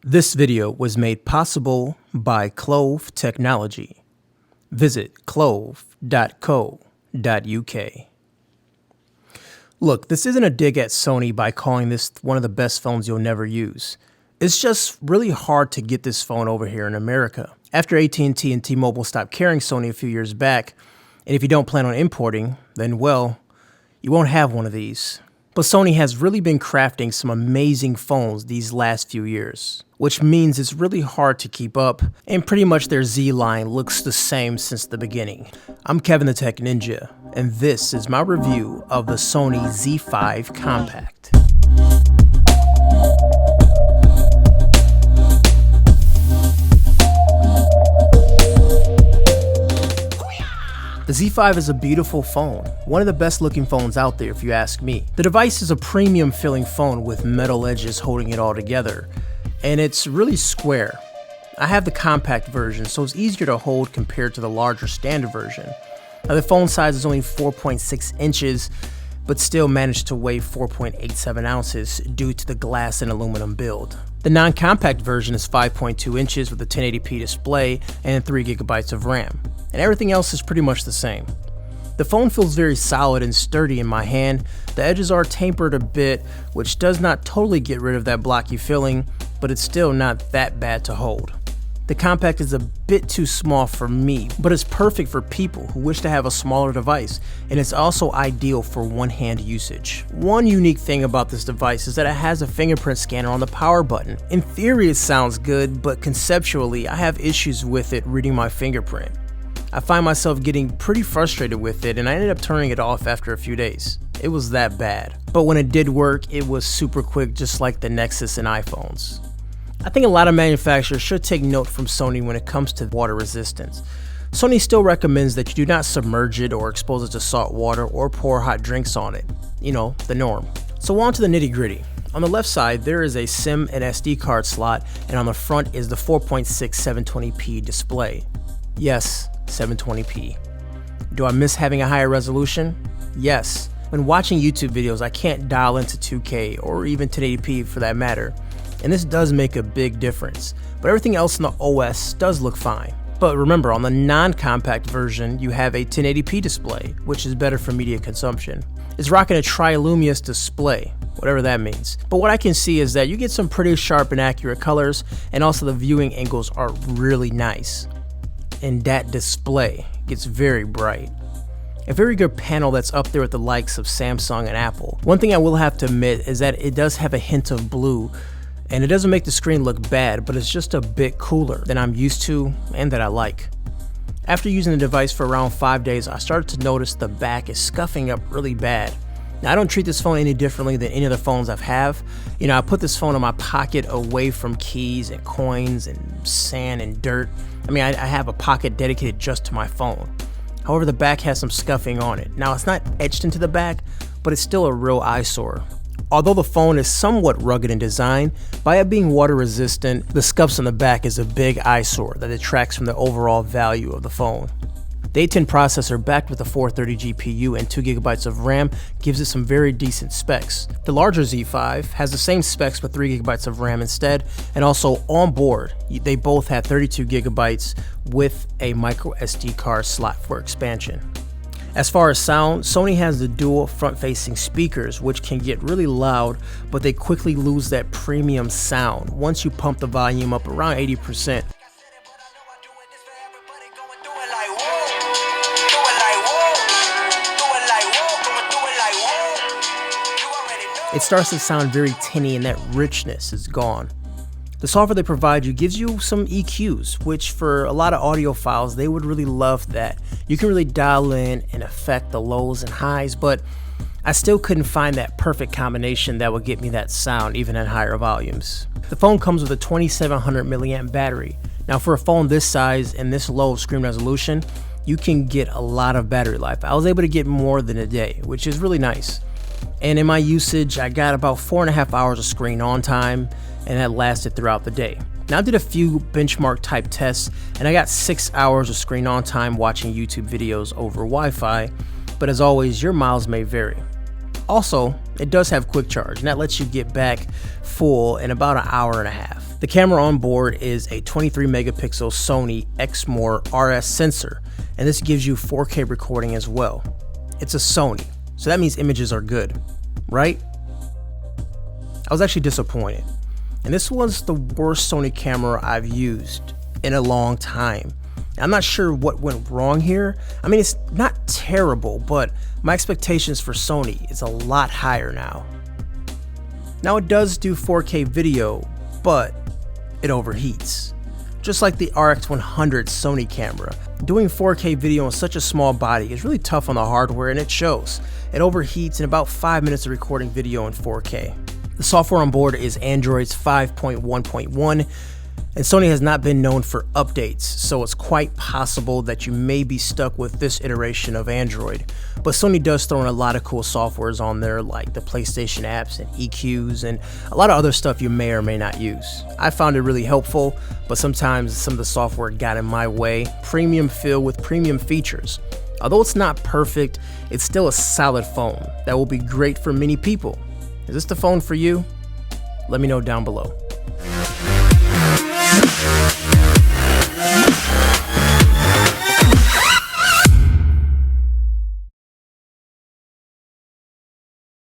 This video was made possible by Clove Technology. Visit clove.co.uk. Look, this isn't a dig at Sony by calling this one of the best phones you'll never use. It's just really hard to get this phone over here in America. After AT&T and T-Mobile stopped carrying Sony a few years back, and if you don't plan on importing, then well, you won't have one of these. But Sony has really been crafting some amazing phones these last few years, which means it's really hard to keep up, and pretty much their Z line looks the same since the beginning. I'm Kevin the Tech Ninja, and this is my review of the Sony Z5 Compact. The Z5 is a beautiful phone, one of the best looking phones out there if you ask me. The device is a premium feeling phone with metal edges holding it all together, and it's really square. I have the compact version, so it's easier to hold compared to the larger standard version. Now, the phone size is only 4.6 inches, but still managed to weigh 4.87 ounces due to the glass and aluminum build. The non-compact version is 5.2 inches with a 1080p display and 3 GB of RAM, and everything else is pretty much the same. The phone feels very solid and sturdy in my hand. The edges are tapered a bit, which does not totally get rid of that blocky feeling, but it's still not that bad to hold. The compact is a bit too small for me, but it's perfect for people who wish to have a smaller device, and it's also ideal for one-hand usage. One unique thing about this device is that it has a fingerprint scanner on the power button. In theory, it sounds good, but conceptually, I have issues with it reading my fingerprint. I find myself getting pretty frustrated with it, and I ended up turning it off after a few days. It was that bad. But when it did work, it was super quick, just like the Nexus and iPhones. I think a lot of manufacturers should take note from Sony when it comes to water resistance. Sony still recommends that you do not submerge it or expose it to salt water or pour hot drinks on it. You know, the norm. So on to the nitty gritty. On the left side, there is a SIM and SD card slot, and on the front is the 4.6 720p display. Yes, 720p. Do I miss having a higher resolution? Yes. When watching YouTube videos, I can't dial into 2K or even 1080p for that matter, and this does make a big difference. But everything else in the OS does look fine. But remember, on the non-compact version, you have a 1080p display, which is better for media consumption. It's rocking a tri-luminous display, whatever that means. But what I can see is that you get some pretty sharp and accurate colors, and also the viewing angles are really nice. And that display gets very bright. A very good panel that's up there with the likes of Samsung and Apple. One thing I will have to admit is that it does have a hint of blue, and it doesn't make the screen look bad, but it's just a bit cooler than I'm used to and that I like. After using the device for around 5 days, I started to notice the back is scuffing up really bad. Now, I don't treat this phone any differently than any other phones I've have. You know, I put this phone in my pocket away from keys and coins and sand and dirt. I mean, I have a pocket dedicated just to my phone. However, the back has some scuffing on it. Now, it's not etched into the back, but it's still a real eyesore. Although the phone is somewhat rugged in design, by it being water resistant, the scuffs on the back is a big eyesore that detracts from the overall value of the phone. The A10 processor backed with a 430 GPU and 2 GB of RAM gives it some very decent specs. The larger Z5 has the same specs but 3 GB of RAM instead, and also on board, they both have 32 GB with a micro SD card slot for expansion. As far as sound, Sony has the dual front-facing speakers, which can get really loud, but they quickly lose that premium sound once you pump the volume up around 80%. It starts to sound very tinny, and that richness is gone. The software they provide you gives you some EQs, which for a lot of audiophiles, they would really love that. You can really dial in and affect the lows and highs, but I still couldn't find that perfect combination that would get me that sound even at higher volumes. The phone comes with a 2700 milliamp battery. Now, for a phone this size and this low of screen resolution, you can get a lot of battery life. I was able to get more than a day, which is really nice. And in my usage, I got about 4.5 hours of screen on time, and that lasted throughout the day. Now, I did a few benchmark type tests, and I got 6 hours of screen on time watching YouTube videos over Wi-Fi, but as always, your miles may vary. Also, it does have quick charge, and that lets you get back full in about an hour and a half. The camera on board is a 23 megapixel Sony Xperia RS sensor, and this gives you 4K recording as well. It's a Sony, so that means images are good, right? I was actually disappointed, and this was the worst Sony camera I've used in a long time. I'm not sure what went wrong here. I mean, it's not terrible, but my expectations for Sony is a lot higher now. Now it does do 4K video, but it overheats. Just like the RX100 Sony camera, doing 4K video on such a small body is really tough on the hardware, and it shows. It overheats in about 5 minutes of recording video in 4K. The software on board is Android's 5.1.1, and Sony has not been known for updates, so it's quite possible that you may be stuck with this iteration of Android. But Sony does throw in a lot of cool softwares on there, like the PlayStation apps and EQs and a lot of other stuff you may or may not use. I found it really helpful, but sometimes some of the software got in my way. Premium feel with premium features. Although it's not perfect, it's still a solid phone that will be great for many people. Is this the phone for you? Let me know down below.